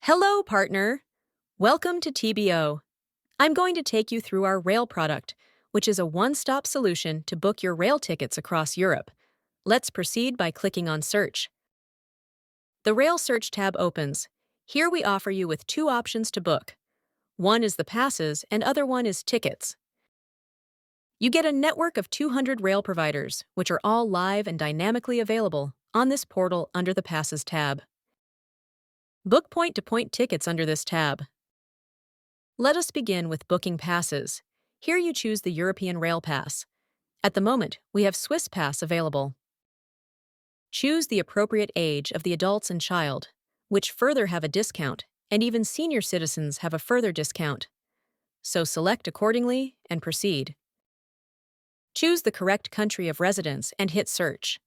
Hello, partner. Welcome to TBO. I'm going to take you through our rail product, which is a one-stop solution to book your rail tickets across Europe. Let's proceed by clicking on Search. The Rail Search tab opens. Here we offer you with two options to book. One is the passes and other one is tickets. You get a network of 200 rail providers, which are all live and dynamically available on this portal under the Passes tab. Book point-to-point tickets under this tab. Let us begin with booking passes. Here you choose the European Rail Pass. At the moment, we have Swiss Pass available. Choose the appropriate age of the adults and child, which further have a discount, and even senior citizens have a further discount. So select accordingly and proceed. Choose the correct country of residence and hit Search.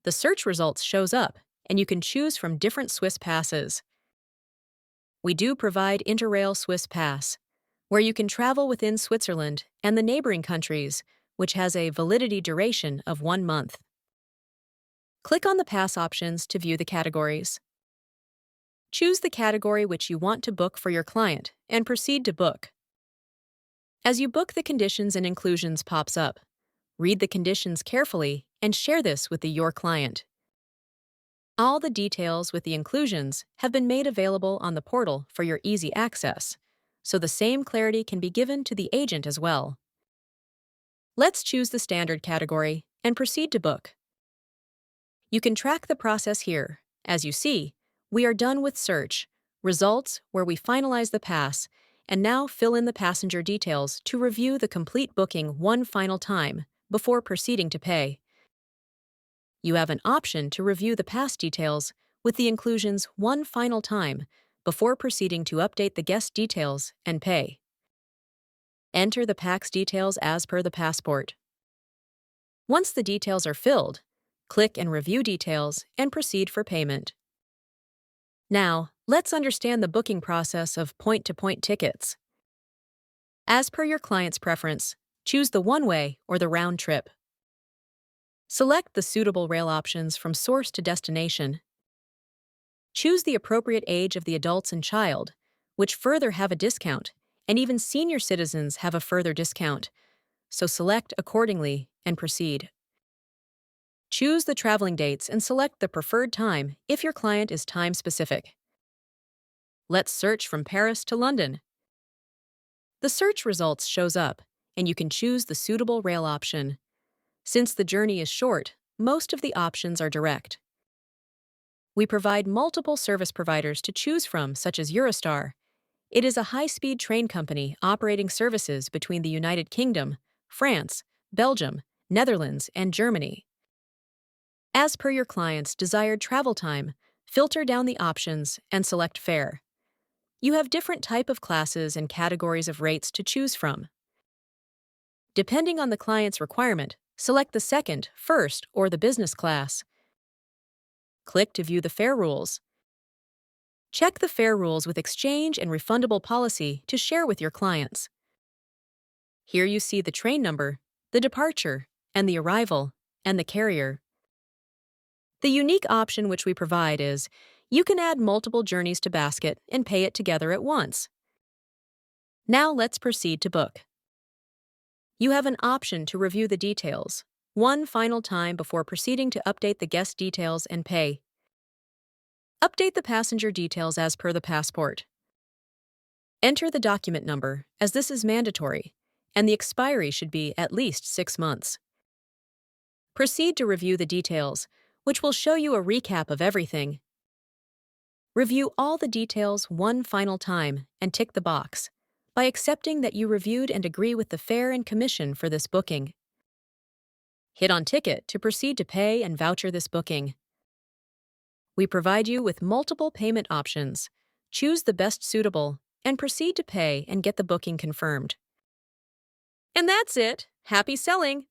The search results shows up, and you can choose from different Swiss passes. We do provide Interrail Swiss Pass, where you can travel within Switzerland and the neighboring countries, which has a validity duration of 1 month. Click on the pass options to view the categories. Choose the category which you want to book for your client and proceed to book. As you book, the conditions and inclusions pops up. Read the conditions carefully and share this with your client. All the details with the inclusions have been made available on the portal for your easy access, so the same clarity can be given to the agent as well. Let's choose the standard category and proceed to book. You can track the process here. As you see, we are done with search, results where we finalize the pass, and now fill in the passenger details to review the complete booking one final time before proceeding to pay. You have an option to review the pass details with the inclusions one final time before proceeding to update the guest details and pay. Enter the pax details as per the passport. Once the details are filled, click and review details and proceed for payment. Now, let's understand the booking process of point-to-point tickets. As per your client's preference, choose the one-way or the round trip. Select the suitable rail options from source to destination. Choose the appropriate age of the adults and child, which further have a discount, and even senior citizens have a further discount, so select accordingly and proceed. Choose the traveling dates and select the preferred time if your client is time-specific. Let's search from Paris to London. The search results shows up, and you can choose the suitable rail option. Since the journey is short, most of the options are direct. We provide multiple service providers to choose from, such as Eurostar. It is a high-speed train company operating services between the United Kingdom, France, Belgium, Netherlands, and Germany. As per your client's desired travel time, filter down the options and select fare. You have different type of classes and categories of rates to choose from. Depending on the client's requirement, select the second, first, or the business class. Click to view the fare rules. Check the fare rules with exchange and refundable policy to share with your clients. Here you see the train number, the departure, and the arrival, and the carrier. The unique option which we provide is, you can add multiple journeys to basket and pay it together at once. Now let's proceed to book. You have an option to review the details, one final time before proceeding to update the guest details and pay. Update the passenger details as per the passport. Enter the document number, as this is mandatory, and the expiry should be at least 6 months. Proceed to review the details, which will show you a recap of everything. Review all the details one final time and tick the box by accepting that you reviewed and agree with the fare and commission for this booking. Hit on Ticket to proceed to pay and voucher this booking. We provide you with multiple payment options. Choose the best suitable and proceed to pay and get the booking confirmed. And that's it. Happy selling!